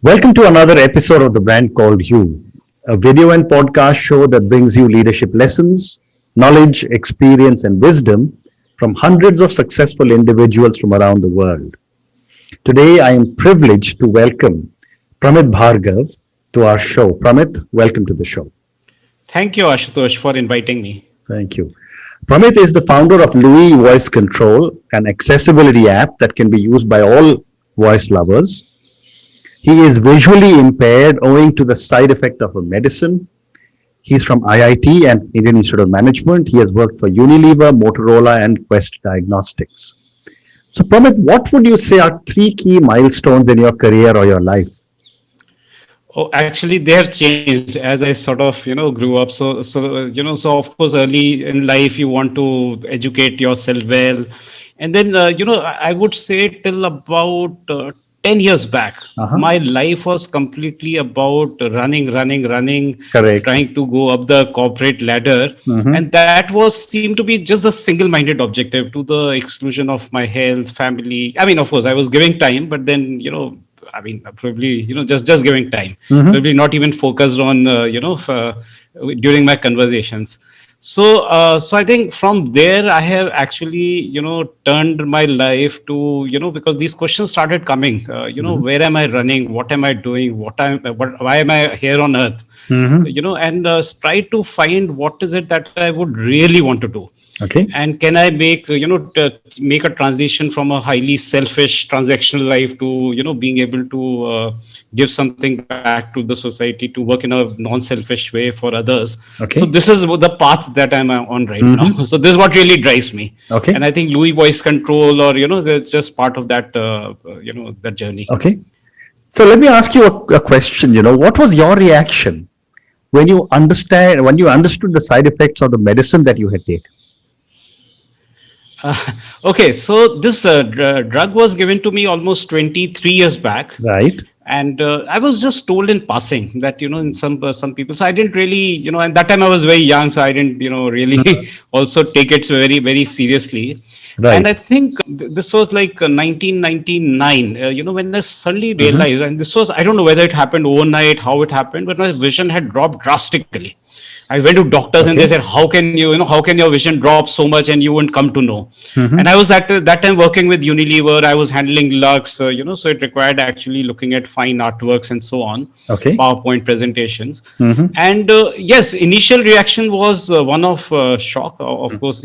Welcome to another episode of the brand called You, a video and podcast show that brings you leadership lessons, knowledge, experience, and wisdom from hundreds of successful individuals from around the world. Today, I am privileged to welcome Pramit Bhargava to our show. Pramit, welcome to the show. Thank you, Ashutosh, for inviting me. Thank you. Pramit is the founder of Louie Voice Control, an accessibility app that can be used by all voice lovers. He is visually impaired owing to the side effect of a medicine. He's from IIT and Indian Institute of Management. He has worked for Unilever, Motorola, and Quest Diagnostics. So, Pramit, what would you say are three key milestones in your career or your life? Oh, actually, they have changed as I sort of, grew up. So of course, early in life, you want to educate yourself well. And then, I would say till about 10 years back, Uh-huh. my life was completely about running, Correct. trying to go up the corporate ladder. Mhm. And that was seemed to be just a single-minded objective to the exclusion of my health, family. I mean, of course, I was giving time, but then, probably, just giving time, Mhm. probably not even focused on, during my conversations. So I think from there I have actually, turned my life to, because these questions started coming, Mhm. where am I running? What am I doing? Why am I here on earth? Mhm. And try to find what is it that I would really want to do, Okay. and can I make make a transition from a highly selfish transactional life to being able to give something back to the society, to work in a non-selfish way for others. So Okay. this is the path that I'm on right Mhm. now. So this is what really drives me. Okay. And I think Louis Voice Control, or that's just part of that that journey. Okay. So let me ask you a question. What was your reaction when you understood the side effects of the medicine that you had taken? Okay, so this drug was given to me almost 23 years back, Right. and I was just told in passing that in some people. So I didn't really, and that time I was very young, so I didn't really also take it very seriously. And Right. I think this was like 1999, when I suddenly Mhm. realized, and this was, I don't know whether it happened overnight, how it happened, but my vision had dropped drastically. I went to doctors and they Okay. said, how can your vision drop so much and you won't come to know? Mhm. And I was that time working with Unilever. I was handling Lux, so it required actually looking at fine artworks and so on, Okay. PowerPoint presentations. Mhm. And yes, initial reaction was one of shock, of course,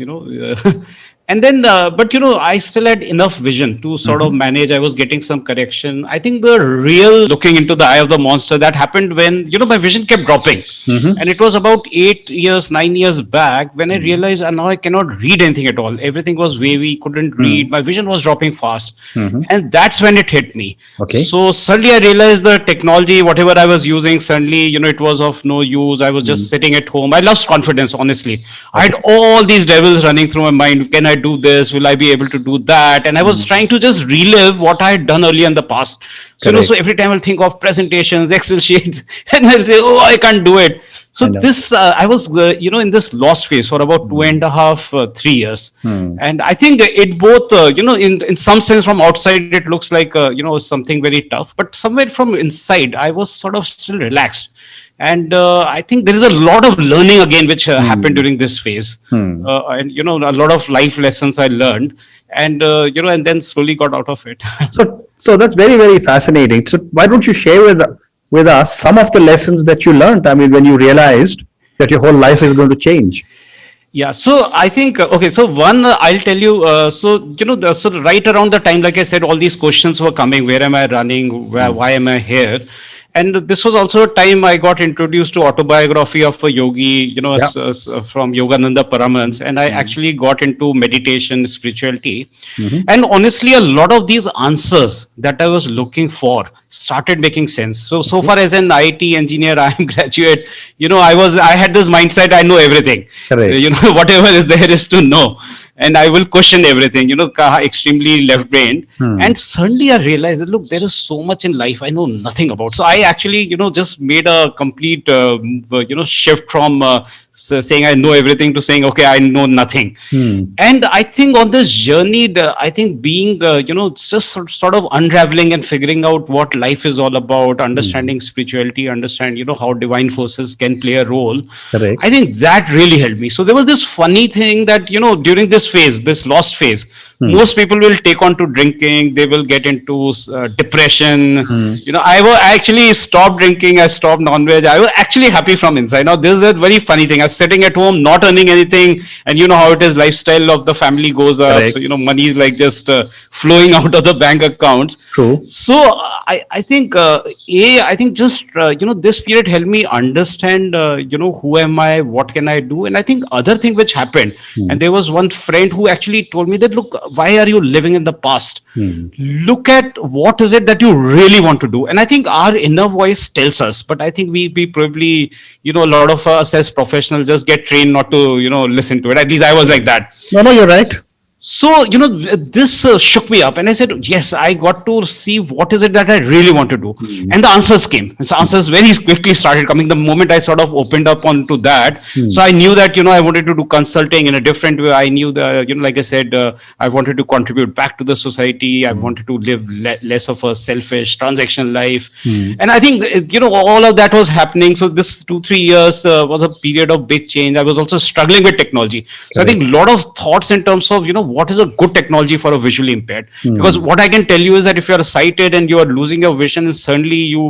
and then, but I still had enough vision to sort of Mhm. manage. I was getting some correction. I think the real looking into the eye of the monster that happened when my vision kept dropping, Mhm. and it was about 8 years, 9 years back when I realized now I cannot read anything at all. Everything was wavy, couldn't read. My vision was dropping fast, Mhm. and that's when it hit me. Okay. So suddenly I realized the technology, whatever I was using, suddenly it was of no use. I was just sitting at home. I lost confidence, honestly. I had Okay. all these devils running through my mind. Can I do this? Will I be able to do that? And I was trying to just relive what I had done earlier in the past. So so Correct. every time I'll think of presentations, Excel sheets, and I'll say, oh, I can't do it. So I know. this I was in this lost phase for about 2.5 3 years. Hmm. And I think it both in some sense from outside it looks like something very tough, but somewhere from inside I was sort of still relaxed. And I think there is a lot of learning again which happened during this phase. Hmm. And a lot of life lessons I learned, and and then slowly got out of it. So that's very fascinating. So why don't you share with us some of the lessons that you learned? I mean, when you realized that your whole life is going to change. Yeah, so I think okay. So one, I'll tell you. So right around the time, like I said, all these questions were coming. Where am I running? Why am I here? And this was also a time I got introduced to autobiography of a yogi, Yeah. from Yogananda Paramans, and I actually got into meditation, spirituality, Mhm. and honestly, a lot of these answers that I was looking for started making sense. So Okay. far as an IT engineer, I'm graduate. I had this mindset. I know everything. Correct. Whatever is there is to know, and I will question everything. Extremely left brained. Hmm. And suddenly I realized that look, there is so much in life I know nothing about. So I actually, just made a complete, shift from so saying I know everything to saying, okay, I know nothing. Hmm. And I think on this journey, I think being, just sort of unraveling and figuring out what life is all about, Hmm. understanding spirituality, understand, how divine forces can play a role. I Correct. think that really helped me. So there was this funny thing that, during this phase, this lost phase, Hmm. most people will take on to drinking, they will get into depression. Hmm. I actually stopped drinking, I stopped non-veg, I was actually happy from inside. Now this is a very funny thing, I was sitting at home not earning anything, and you know how it is, lifestyle of the family goes up, so Correct. money is like just flowing out of the bank accounts. True. So I think I think just this period helped me understand who am I, what can I do. And I think other thing which happened, Hmm. and there was one friend who actually told me that, look, why are you living in the past? Hmm. Look at what is it that you really want to do. And I think our inner voice tells us, but I think we probably, a lot of us as professionals just get trained not to listen to it. At least I was like that. No, no, you're right. So this shook me up, and I said, yes, I got to see what is it that I really want to do. Hmm. And the answers came, and so answers very quickly started coming the moment I sort of opened up onto that. Hmm. So I knew that I wanted to do consulting in a different way. I knew that, like I said, I wanted to contribute back to the society. I Hmm. wanted to live less of a selfish transactional life. Hmm. And I think all of that was happening. So this 2-3 years was a period of big change. I was also struggling with technology. So I think Correct. a lot of thoughts in terms of what is a good technology for a visually impaired. Because Hmm. what I can tell you is that if you are sighted and you are losing your vision, and suddenly you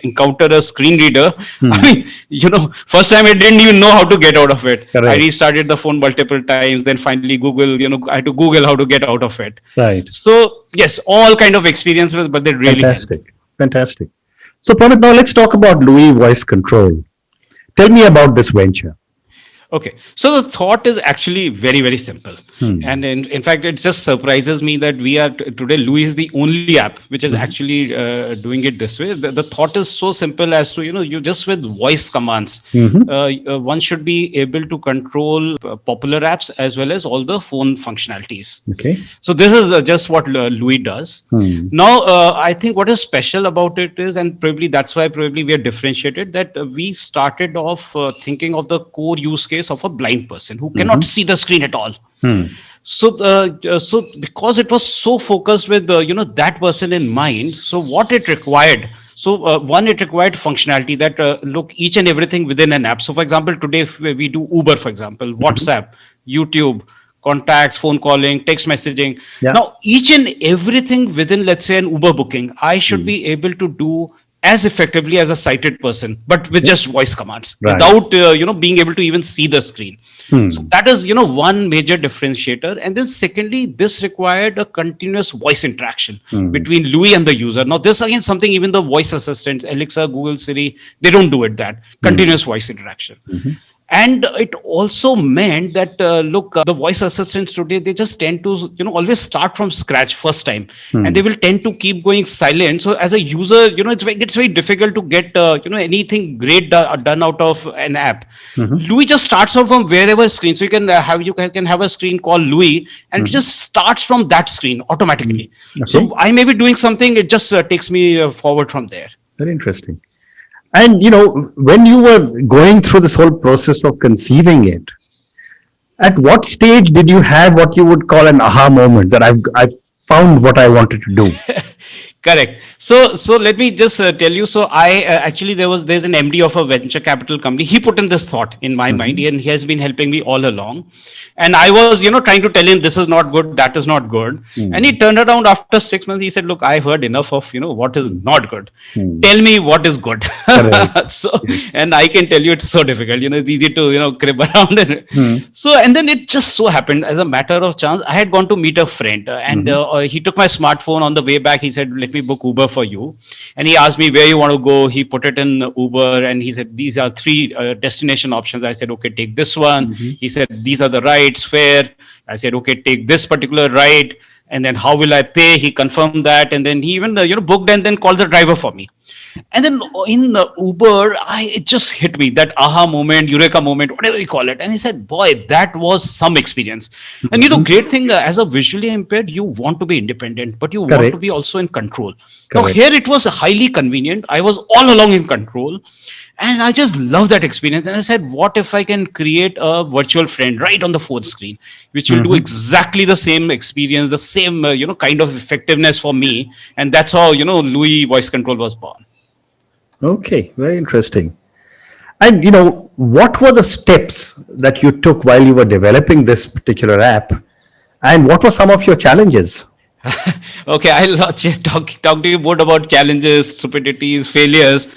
encounter a screen reader, I Hmm. mean, first time I didn't even know how to get out of it. I Correct. restarted the phone multiple times. Then finally Google, I had to Google how to get out of it. Right. So yes, all kind of experiences, but they really help. Fantastic. Fantastic. So, Pramit, now let's talk about Louie Voice Control. Tell me about this venture. Okay, so the thought is actually very, very simple. Hmm. And in fact, it just surprises me that we are today, Louis is the only app which is Mhm. actually doing it this way. The thought is so simple as to, you just with voice commands, Mhm. one should be able to control popular apps as well as all the phone functionalities. Okay. So this is just what Louis does. Hmm. Now, I think what is special about it is, and probably that's why probably we are differentiated, that we started off thinking of the core use case of a blind person who cannot Mhm. see the screen at all. Hmm. So because it was so focused with that person in mind, so what it required. So one, it required functionality that look each and everything within an app. So for example, today if we do Uber, for example, Mhm. WhatsApp, YouTube, contacts, phone calling, text messaging. Yeah. Now each and everything within, let's say, an Uber booking, I should Hmm. be able to do as effectively as a sighted person, but with Okay. just voice commands, Right. without being able to even see the screen. So Hmm. that is one major differentiator. And then secondly, this required a continuous voice interaction Hmm. between Louis and the user. Now this again something even the voice assistants, Alexa, Google, Siri, they don't do it, that Hmm. continuous voice interaction. Mhm. And it also meant that look, the voice assistants today, they just tend to always start from scratch first time, and Hmm. they will tend to keep going silent. So as a user, it's very difficult to get anything great done out of an app. Mhm. Louis just starts off from wherever screen, so you can have a screen called Louis, and it Mhm. just starts from that screen Hmm. automatically. Okay. So I may be doing something, it just takes me forward from there. Very interesting. And when you were going through this whole process of conceiving it, at what stage did you have what you would call an aha moment that I've found what I wanted to do? Correct. So let me just tell you. So I actually there's an MD of a venture capital company. He put in this thought in my mind, Mhm. and he has been helping me all along. And I was trying to tell him this is not good, that is not good. And he Hmm. turned around after 6 months. He said, "Look, I've heard enough of what is Hmm. not good. Hmm. Tell me what is good." Correct. So, Yes. and I can tell you it's so difficult. It's easy to crib around it. Hmm. So and then it just so happened, as a matter of chance, I had gone to meet a friend, and Mhm. he took my smartphone on the way back. He said, "Let me book Uber for you," and he asked me where you want to go. He put it in Uber, and he said these are three destination options. I said, "Okay, take this one." Mhm. He said these are the rides, fare. I said, "Okay, take this particular ride." And then how will I pay? He confirmed that, and then he even booked and then called the driver for me. And then in the Uber, it just hit me, that aha moment, eureka moment, whatever you call it. And he said, "Boy, that was some experience." And Mhm. great thing, as a visually impaired, you want to be independent, but you want to be Correct. also in control. Now Correct. here it was highly convenient. I was all along in control, And I just love that experience. And I said, what if I can create a virtual friend right on the phone screen, which will do Mhm. exactly the same experience, the same, kind of effectiveness for me. And that's how, Louis Voice Control was born. Okay, very interesting. And what were the steps that you took while you were developing this particular app? And what were some of your challenges? Okay, I'll talk to you more about challenges, stupidities, failures.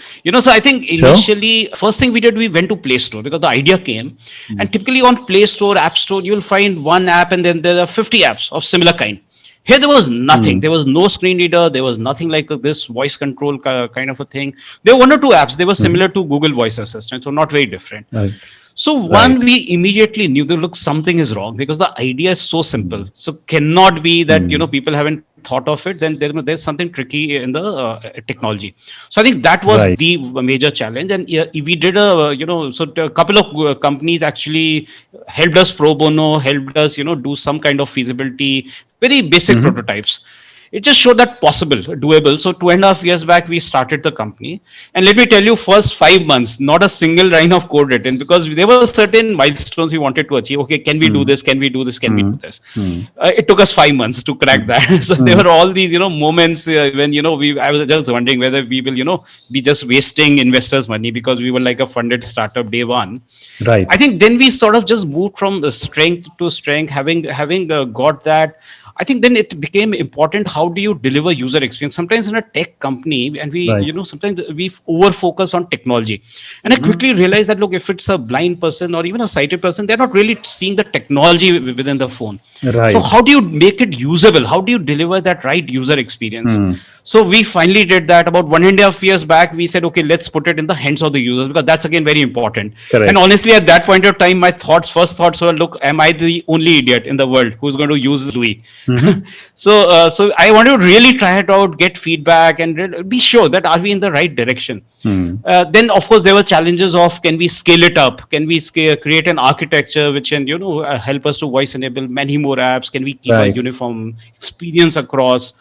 So I think Sure. initially, first thing we did, we went to Play Store because the idea came. Mm. And typically on Play Store, App Store, you'll find one app and then there are 50 apps of similar kind. Here there was nothing. Mm. There was no screen reader. There was nothing like this voice control kind of a thing. There were one or two apps. They were Mhm. similar to Google Voice Assistant, so not very different. Right. So one, Right. we immediately knew that look, something is wrong because the idea is so simple. So cannot be that Mm. people haven't thought of it. Then there's something tricky in the technology. So I think that was Right. the major challenge, and we did a couple of companies actually helped us pro bono, helped us do some kind of feasibility, very basic Mhm. prototypes. It just showed that possible, doable. So 2.5 years back, we started the company, and let me tell you, first 5 months, not a single line of code written because there were certain milestones we wanted to achieve. Okay, can we do this? Mm. Can we do this? Can we do Mm. this? Mm. It took us 5 months to crack Mm. that. So there Mm. were all these, moments when we. I was just wondering whether we will, be just wasting investors' money because we were like a funded startup day one. I Right. think then we sort of just moved from the strength to strength, having got that. I think then it became important. How do you deliver user experience? Sometimes in a tech company, and we, Right. sometimes we over focus on technology. And I Mhm. quickly realized that look, if it's a blind person or even a sighted person, they're not really seeing the technology within the phone. So Right. how do you make it usable? How do you deliver that right user experience? Mm. So we finally did that about 1.5 years back. We said, okay, let's put it in the hands of the users because that's again very important. And Correct. honestly, at that point of time, my first thoughts were, look, am I the only idiot in the world who's going to use Louis? Mhm. So I want to really try it out, get feedback, and be sure that are we in the right direction. Mm. Then of course there were challenges of can we scale it up? Can we create an architecture which can help us to voice enable many more apps? Can we keep a Right. uniform experience across?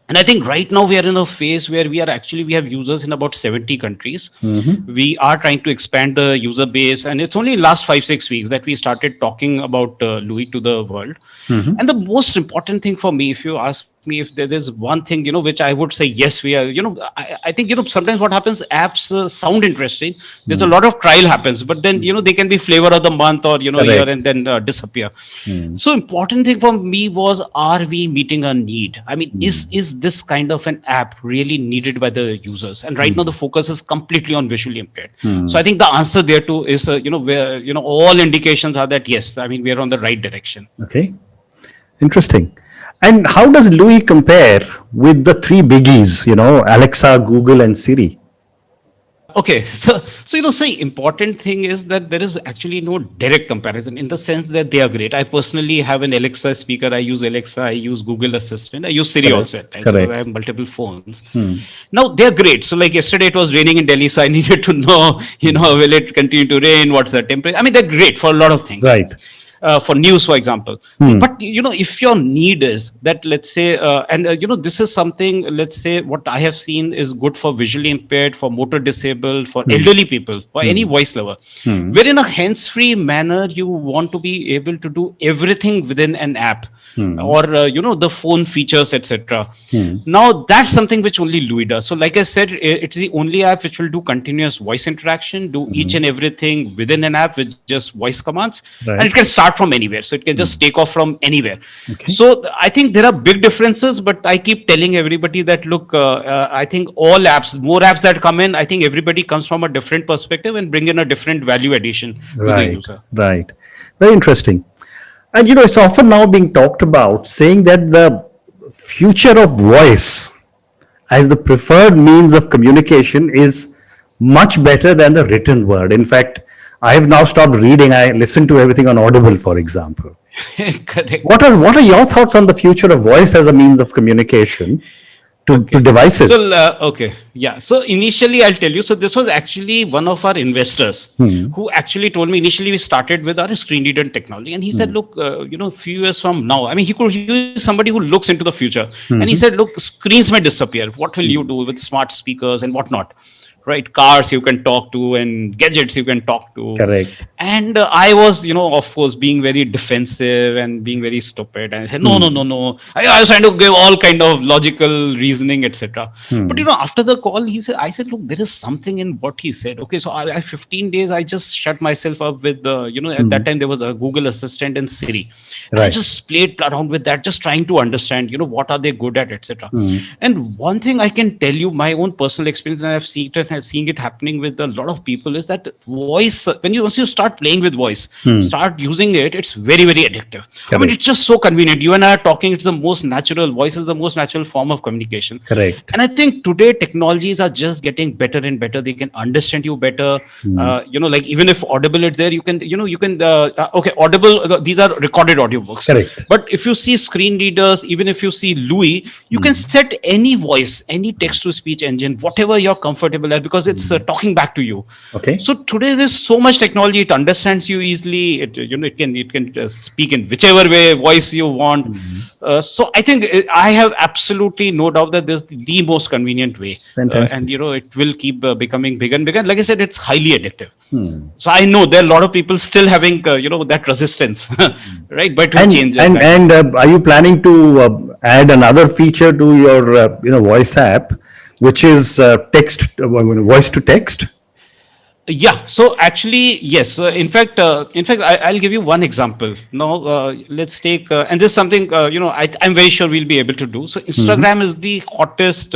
And I think right now we are in a phase where we have users in about 70 countries. Mhm. We are trying to expand the user base, and it's only last 5 6 weeks that we started talking about Louis to the world. Mhm. And the most important thing for me, if you ask me, if there is one thing which I would say, yes, we are, I think sometimes what happens, apps sound interesting, there's a Mm. lot of trial happens, but then they can be flavor of the month or year and Correct. then disappear. Mm. So important thing for me was, are we meeting a need? I mean, is Mm. is this kind of an app really needed by the users? And right now the Mm. focus is completely on visually impaired. So I Mm. think the answer there too is where all indications are that yes, I mean, we are on the right direction. Okay. Interesting. And how does Louis compare with the three biggies, Alexa, Google, and Siri? Okay, so say important thing is that there is actually no direct comparison in the sense that they are great. I personally have an Alexa speaker. I use Alexa. I use Google Assistant. I use Siri also Correct. at times because I Correct. have multiple phones. Hmm. Now they're great. So like yesterday it was raining in Delhi, so I needed to know, will it continue to rain? What's the temperature? I mean, they're great for a lot of things. Right. For news, for example. Hmm. But if your need is that, let's say, and this is something, let's say, what I have seen is good for visually impaired, for motor disabled, for Hmm. elderly people, for any Hmm. voice lover, Hmm. where in a hands-free manner you want to be able to do everything within an app, Hmm. or the phone features, etc. Hmm. Now that's something which only Louis does. So like I said, it's the only app which will do continuous voice interaction, do each Hmm. and everything within an app with just voice commands, and it Right. can start from anywhere. So it can just take off from anywhere. Okay. So I think there are big differences, but I keep telling everybody that look, I think all apps, more apps that come in, I think everybody comes from a different perspective and bring in a different value addition to the Right. user. Right. Very interesting. And it's often now being talked about, saying that the future of voice as the preferred means of communication is much better than the written word. In fact, I have now stopped reading. I listen to everything on Audible, for example. Correct. What are your thoughts on the future of voice as a means of communication to Okay. devices? Okay. Yeah. So initially, I'll tell you. So this was actually one of our investors Hmm. who actually told me, initially we started with our screen reader technology. And he said, Hmm. look, few years from now, I mean, he is somebody who looks into the future. And he Hmm. said, look, screens may disappear. What will you Hmm. do with smart speakers and whatnot? right? Cars you can talk to, and gadgets you can talk to. Correct. And I was, of course, being very defensive and being very stupid, and I said, no, no, no, Hmm. no. I was trying to give all kind of logical reasoning, etc. But Hmm. after the call, I said, look, there is something in what he said. Okay, so I 15 days I just shut myself up with the, at Hmm. that time there was a Google Assistant and Siri, and I Right. just played around with that, just trying to understand, what are they good at, etc. Hmm. And one thing I can tell you, my own personal experience, and I've seen it happening with a lot of people, is that voice, when you once you start playing with voice, Hmm. start using it, it's very, very addictive. I mean, Correct. it's just so convenient. You and I are talking, it's the most natural, voice is the most natural form of communication. Correct. And I think today technologies are just getting better and better. They can understand you better. Hmm. Like, even if Audible is there, okay, Audible, these are recorded audiobooks. Correct. But if you see screen readers, even if you see Louis, you can Hmm. set any voice, any text to speech engine, whatever you're comfortable at, because it's Hmm. talking back to you. Okay. So today there's so much technology, it understands you easily. It can speak in whichever way voice you want. Hmm. So I think, I have absolutely no doubt that this is the most convenient way. And Fantastic. it will keep becoming bigger and bigger. Like I said, it's highly addictive. Hmm. So I know there are a lot of people still having, that resistance, right? But it will And change and gradually. and are you planning to add another feature to your voice app, which is voice to text? Yeah, so actually, yes. In fact, I'll give you one example. Now, let's take, and this is something, I'm very sure we'll be able to do. So Hmm. Instagram is the hottest,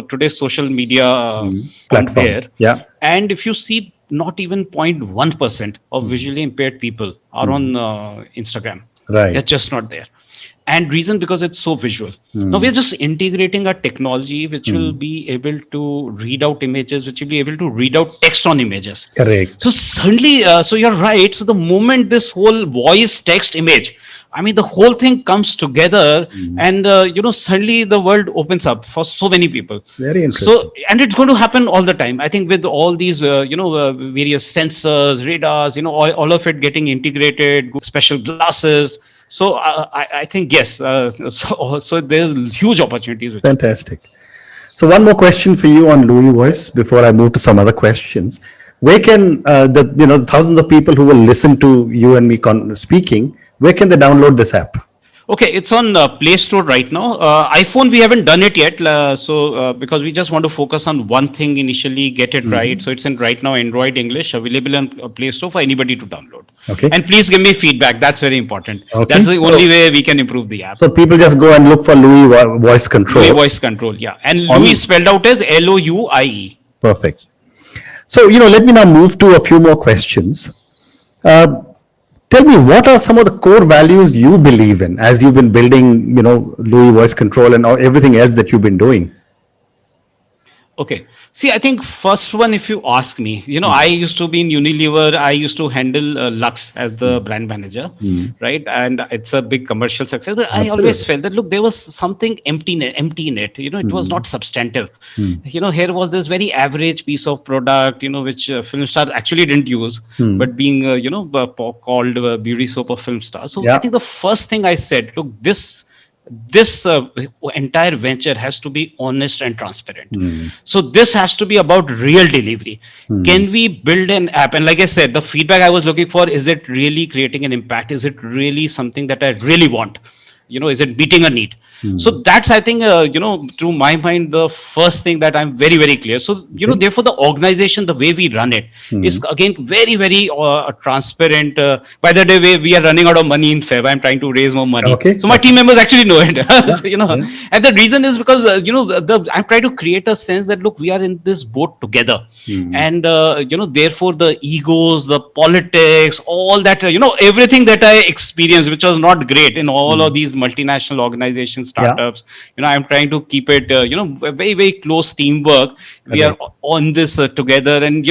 today's social media Hmm. on Platform. there. Yeah. And if you see, not even 0.1% of Hmm. visually impaired people are Hmm. on Instagram. They're Right. just not there. And reason, because it's so visual. Now Hmm. we're just integrating a technology which will Hmm. be able to read out images, which will be able to read out text on images. Correct. So suddenly, so you're right. So the moment this whole voice, text, image, I mean, the whole thing comes together, Hmm. and suddenly the world opens up for so many people. Very interesting. So, and it's going to happen all the time. I think with all these, various sensors, radars, all of it getting integrated, special glasses. So I think yes. So there's huge opportunities with it. Fantastic. So one more question for you on Louis Voice before I move to some other questions. Where can the thousands of people who will listen to you and me speaking? Where can they download this app? Okay, it's on Play Store right now. iPhone, we haven't done it yet. Because we just want to focus on one thing initially, get it right. Mhm. So it's in right now Android English, available on Play Store for anybody to download. Okay. And please give me feedback. That's very important. That's Okay. the only way we can improve the app. So people just go and look for Louis Voice Louis Control Voice Control, yeah. And Louis on. spelled out as Louie. Perfect. So let me now move to a few more questions. Uh, Tell me, what are some of the core values you believe in as you've been building, Louis Voice Control and everything else that you've been doing? Okay. See, I think first one, if you ask me, Hmm. I used to be in Unilever. I used to handle Lux as the Hmm. brand manager, Hmm. right? And it's a big commercial success. But I always Absolutely. felt that, look, there was something empty in it. It was Hmm. not substantive. Hmm. Here was this very average piece of product, which film stars actually didn't use, Hmm. but being, called beauty soap of film stars. So I Yeah. think the first thing I said, look, this entire venture has to be honest and transparent. Hmm. So this has to be about real delivery. Hmm. Can we build an app? And like I said, the feedback I was looking for, is it really creating an impact? Is it really something that I really want? Is it meeting a need? So Hmm. that's, I think, to my mind, the first thing that I'm very, very clear. So Okay. therefore the organization, the way we run it, Hmm. is again very, very transparent. By the way, we are running out of money in Feb. I'm trying to raise more money, Okay. so my team Okay. members actually know it. Yeah. So, Yeah. and the reason is because, I'm trying to create a sense that, look, we are in this boat together. Hmm. And therefore the egos, the politics, all that, everything that I experienced, which was not great in all of Hmm. these multinational organizations, Yeah. startups, I'm trying to keep it, a very, very close teamwork. We are Correct. on this together, and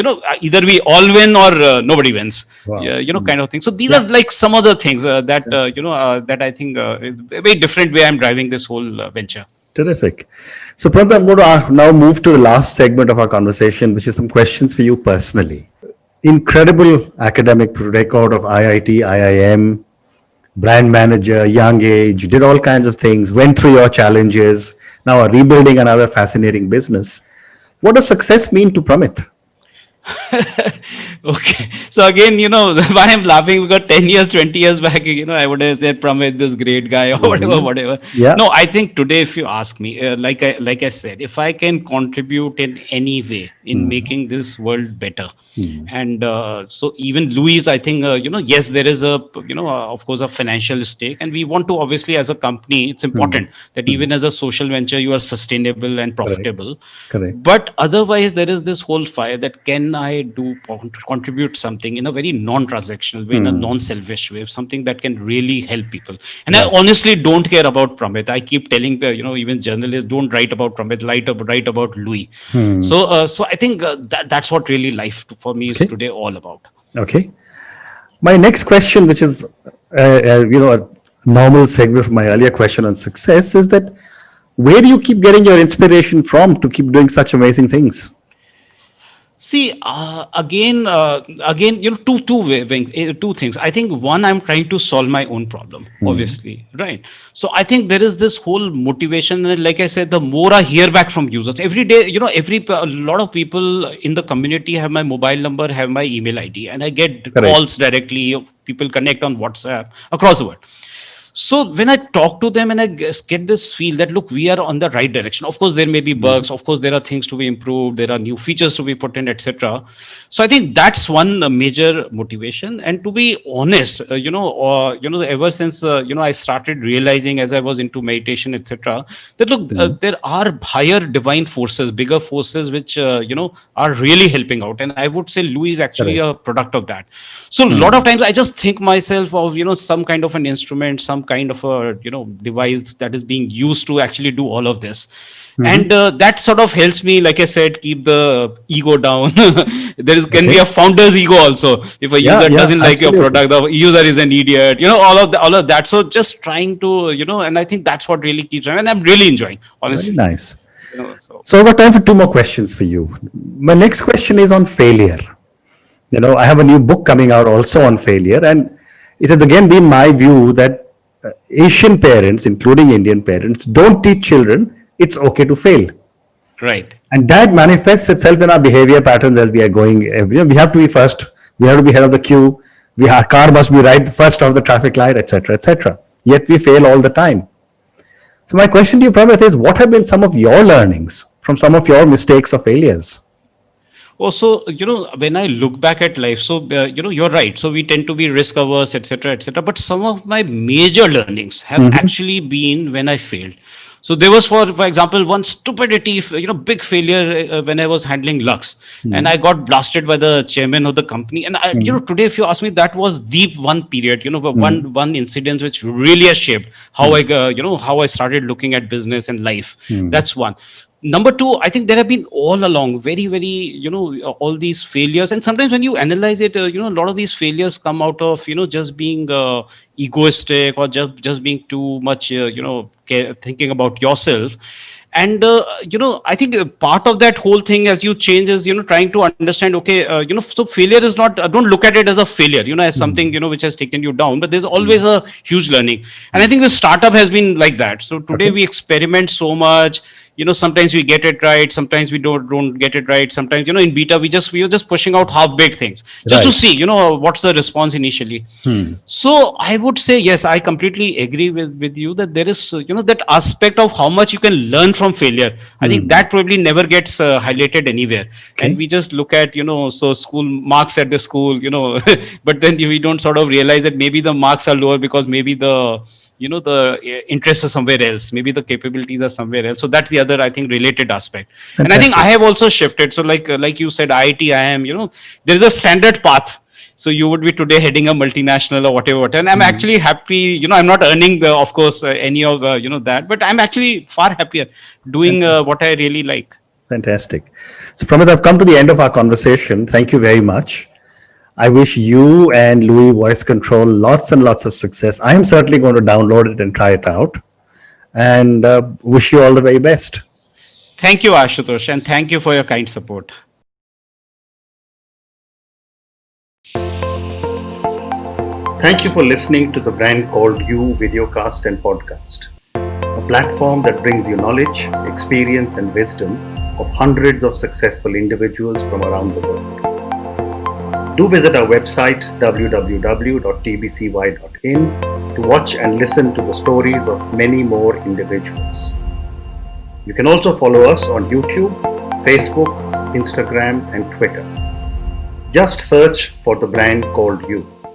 either we all win or nobody wins. Wow. Yeah, Hmm. kind of thing. So these are Yeah. like some of the things Yes. that I think, is a very different way I'm driving this whole venture. Terrific. So, Pramit, I'm going to now move to the last segment of our conversation, which is some questions for you personally. Incredible academic record of IIT, IIM, brand manager, young age, did all kinds of things, went through your challenges, now are rebuilding another fascinating business. What does success mean to Pramit? Okay. So again, why I'm laughing, because 10 years, 20 years back, I would have said Pramit, this great guy, or whatever, Mhm. whatever. Yeah. No, I think today, if you ask me, like I said, if I can contribute in any way in Mhm. making this world better, Mhm. and so even Louis, I think, yes, there is of course, a financial stake, and we want to, obviously, as a company, it's Mhm. important that Mhm. even as a social venture, you are sustainable and Correct. profitable. Correct. But otherwise, there is this whole fire that can I do contribute something in a very non-transactional way, in a Hmm. non-selfish way, something that can really help people. And I Right. honestly don't care about Pramit. I keep telling even journalists, don't write about Pramit, write about Louis. Hmm. So I think that's what really life for me is Okay. today all about. Okay. My next question, which is, a normal segue from my earlier question on success, is that where do you keep getting your inspiration from to keep doing such amazing things? See, again, two things. I think one, I'm trying to solve my own problem, Hmm. obviously, right? So I think there is this whole motivation, and like I said, the more I hear back from users every day, a lot of people in the community have my mobile number, have my email ID, and I get Correct. calls directly. People connect on WhatsApp across the world. So when I talk to them and I get this feel that, look, we are on the right direction. Of course, there may be Hmm. bugs. Of course, there are things to be improved. There are new features to be put in, etc. So I think that's one major motivation. And to be honest, ever since I started realizing as I was into meditation, etc., that look, Hmm. there are higher divine forces, bigger forces, which are really helping out. And I would say Louis is actually Correct. a product of that. So a lot of Hmm. times I just think myself of some kind of an instrument, some kind of a device that is being used to actually do all of this. Hmm. And that sort of helps me, like I said, keep the ego down. There is can be a Okay. founder's ego also. If a Yeah. user Yeah. doesn't like your Absolutely. product, the user is an idiot, all of that. So just trying to and I think that's what really keeps me, and I'm really enjoying, Very honestly. nice. So So I've got time for two more questions for you. My next question is on failure. I have a new book coming out also on failure, and it has again been my view that Asian parents, including Indian parents, don't teach children it's okay to fail. right. And that manifests itself in our behavior patterns as we are going. We have to be first, we have to be head of the queue, our car must be right first of the traffic light, etc., etc. Yet we fail all the time. So my question to you, Prabhat, is what have been some of your learnings from some of your mistakes or failures? Also, when I look back at life, so, you're right. So we tend to be risk averse, etc., etc. But some of my major learnings have Mm-hmm. actually been when I failed. So there was, for example, one stupidity, big failure when I was handling Lux, and I got blasted by the chairman of the company. And Mm-hmm. today, if you ask me, that was the one period, the Mm-hmm. one incident which really has shaped how I started looking at business and life. Mm-hmm. That's one. Number two, I think there have been all along very, very, all these failures. And sometimes when you analyze it, a lot of these failures come out of, just being egoistic, or just being too much, thinking about yourself. And, I think part of that whole thing as you change is, trying to understand, okay, so failure is not, don't look at it as a failure, as something, which has taken you down, but there's always a huge learning. And I think the startup has been like that. So today Okay. we experiment so much. Sometimes we get it right, sometimes we don't get it right. Sometimes, in beta, we are just pushing out half baked things just to Right. see, what's the response initially. Hmm. So I would say, yes, I completely agree with you that there is, that aspect of how much you can learn from failure. I think Hmm. that probably never gets highlighted anywhere. And Okay. we just look at, so school marks at the school, but then we don't sort of realize that maybe the marks are lower because maybe the interests are somewhere else, maybe the capabilities are somewhere else. So that's the other, I think, related aspect. And I think I Fantastic. have also shifted. So like you said, IIT, IIM, there is a standard path. So you would be today heading a multinational or whatever, and I'm Hmm. actually happy. I'm not earning the, of course, any of that, but I'm actually far happier doing Fantastic. what I really like. Fantastic. So, Pramit, I've come to the end of our conversation. Thank you very much. I wish you and Louie Voice Control lots and lots of success. I am certainly going to download it and try it out. And wish you all the very best. Thank you, Ashutosh, and thank you for your kind support. Thank you for listening to the brand called You Videocast and Podcast, a platform that brings you knowledge, experience, and wisdom of hundreds of successful individuals from around the world. Do visit our website www.tbcy.in to watch and listen to the stories of many more individuals. You can also follow us on YouTube, Facebook, Instagram, and Twitter. Just search for the brand called You.